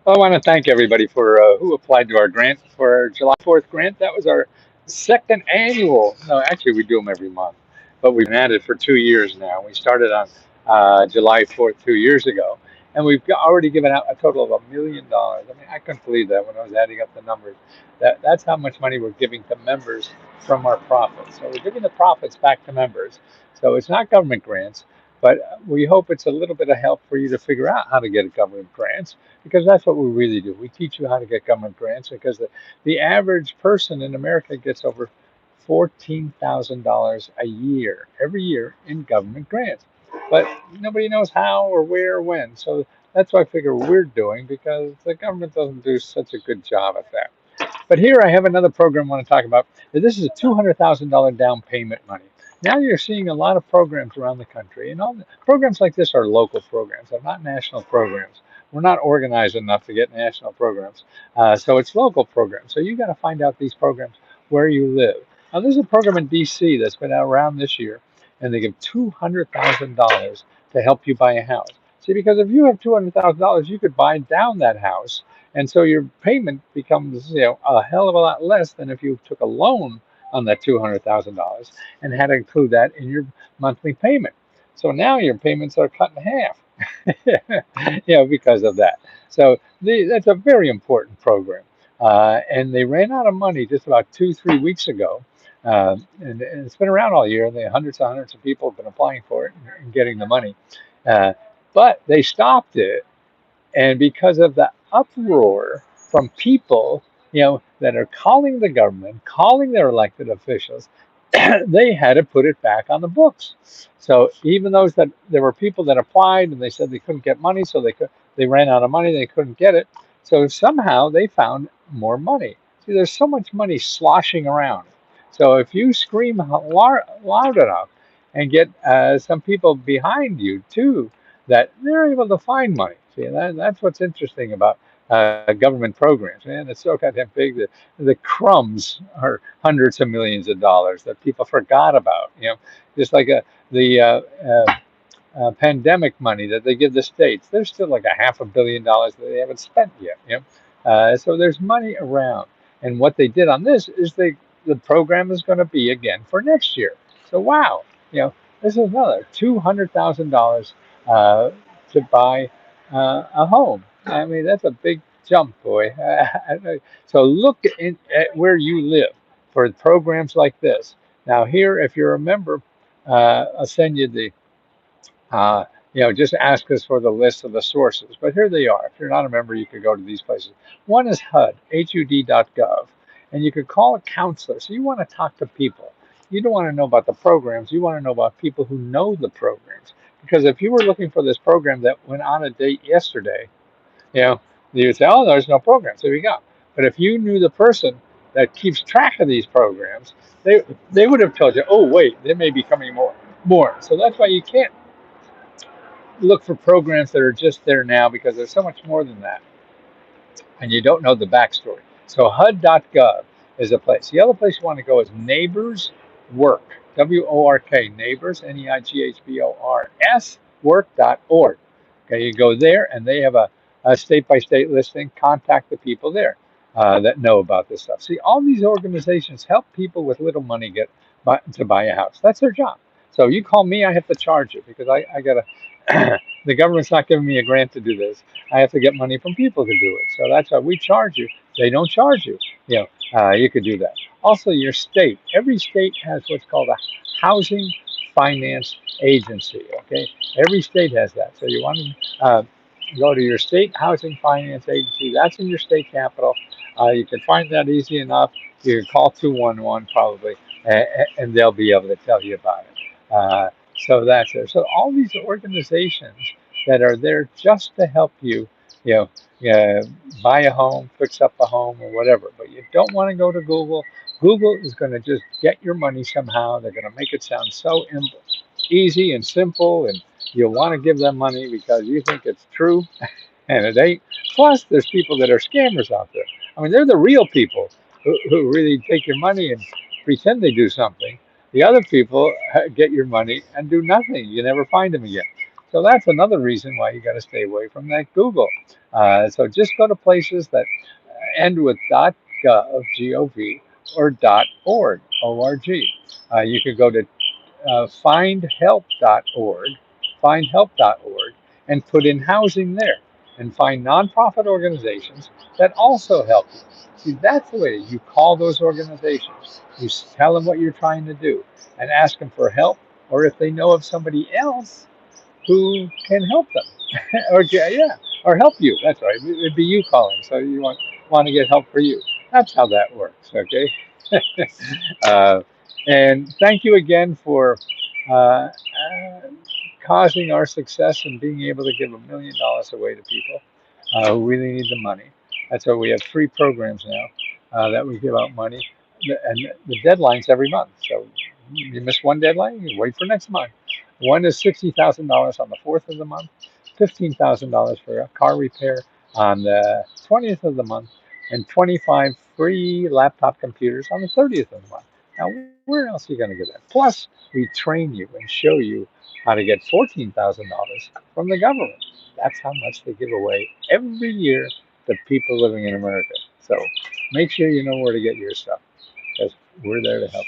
Well, I want to thank everybody for who applied to our grant for our July 4th grant. That was our second annual. No, actually, we do them every month, but we've been at it for 2 years now. We started on July 4th 2 years ago, and already given out a total of $1 million. I mean, I couldn't believe that when I was adding up the numbers. That's how much money we're giving to members from our profits. So we're giving the profits back to members. So it's not government grants, but we hope it's a little bit of help for you to figure out how to get government grants, because that's what we really do. We teach you how to get government grants because the average person in America gets over $14,000 a year, every year, in government grants. But nobody knows how or where or when. So that's what I figure we're doing, because the government doesn't do such a good job at that. But here I have another program I want to talk about. This is a $200,000 down payment money. Now you're seeing a lot of programs around the country, and all the programs like this are local programs. They're not national programs. We're not organized enough to get national programs, so it's local programs. So you got to find out these programs where you live. Now there's a program in D.C. that's been around this year, and they give $200,000 to help you buy a house. See, because if you have $200,000, you could buy down that house, and so your payment becomes, a hell of a lot less than if you took a loan on that $200,000 and had to include that in your monthly payment. So now your payments are cut in half, because of that. So that's a very important program. And they ran out of money just about 2, 3 weeks ago. And it's been around all year. And hundreds of people have been applying for it and getting the money. Uh, but they stopped it, and because of the uproar from people, that are calling the government, calling their elected officials, they had to put it back on the books. So even those that there were people that applied and they said they couldn't get money, so they ran out of money, they couldn't get it. So somehow they found more money. See, there's so much money sloshing around. So if you scream loud enough and get some people behind you too, that they're able to find money. See, that's what's interesting about government programs. Man, it's so goddamn big that the crumbs are hundreds of millions of dollars that people forgot about. Just like the pandemic money that they give the states. There's still like a $500 million that they haven't spent yet. So there's money around. And what they did on this is the program is going to be again for next year. So wow, this is another $200,000 to buy a home. I mean, that's a big jump, boy. So look at where you live for programs like this. Now, here, if you're a member, I'll send you just ask us for the list of the sources. But here they are. If you're not a member, you could go to these places. One is hud.gov, and you could call a counselor. So you want to talk to people. You don't want to know about the programs. You want to know about people who know the programs. Because if you were looking for this program that went on a date yesterday, you know, you would say, oh, there's no program. So there you go. But if you knew the person that keeps track of these programs, they would have told you, oh, wait, there may be coming more. So that's why you can't look for programs that are just there now, because there's so much more than that, and you don't know the backstory. So HUD.gov is a place. The other place you want to go is Neighbors Work, WORK, Neighbors, NEIGHBORS, work.org. Okay, you go there, and they have a state-by-state listing. Contact the people there that know about this stuff. See, all these organizations help people with little money to buy a house. That's their job. So you call me, I have to charge you, because I got to, the government's not giving me a grant to do this. I have to get money from people to do it. So that's why we charge you. They don't charge you. You could do that. Also, your state. Every state has what's called a housing finance agency. Okay, every state has that. So you want to go to your state housing finance agency. That's in your state capital. You can find that easy enough. You can call 211 probably, and they'll be able to tell you about it. So that's there. So all these organizations that are there just to help you, buy a home, fix up a home, or whatever. But you don't want to go to Google. Google is going to just get your money somehow. They're going to make it sound so easy and simple, and you'll want to give them money because you think it's true, and it ain't. Plus, there's people that are scammers out there. I mean, they're the real people who really take your money and pretend they do something. The other people get your money and do nothing. You never find them again. So that's another reason why you got to stay away from that Google. So just go to places that end with .gov, G-O-V, or .org, O-R-G. You could go to findhelp.org, and put in housing there and find nonprofit organizations that also help you. See, that's the way you call those organizations. You tell them what you're trying to do and ask them for help, or if they know of somebody else who can help them, or yeah, or help you. That's right. It'd be you calling, so you want to get help for you. That's how that works. Okay. uh, and thank you again for causing our success and being able to give $1 million away to people who really need the money. That's why we have free programs now that we give out money, and the deadline's every month. So you miss one deadline, you wait for next month. One is $60,000 on the 4th of the month, $15,000 for a car repair on the 20th of the month, and 25 free laptop computers on the 30th of the month. Now, where else are you going to get that? Plus, we train you and show you how to get $14,000 from the government. That's how much they give away every year to people living in America. So make sure you know where to get your stuff because we're there to help.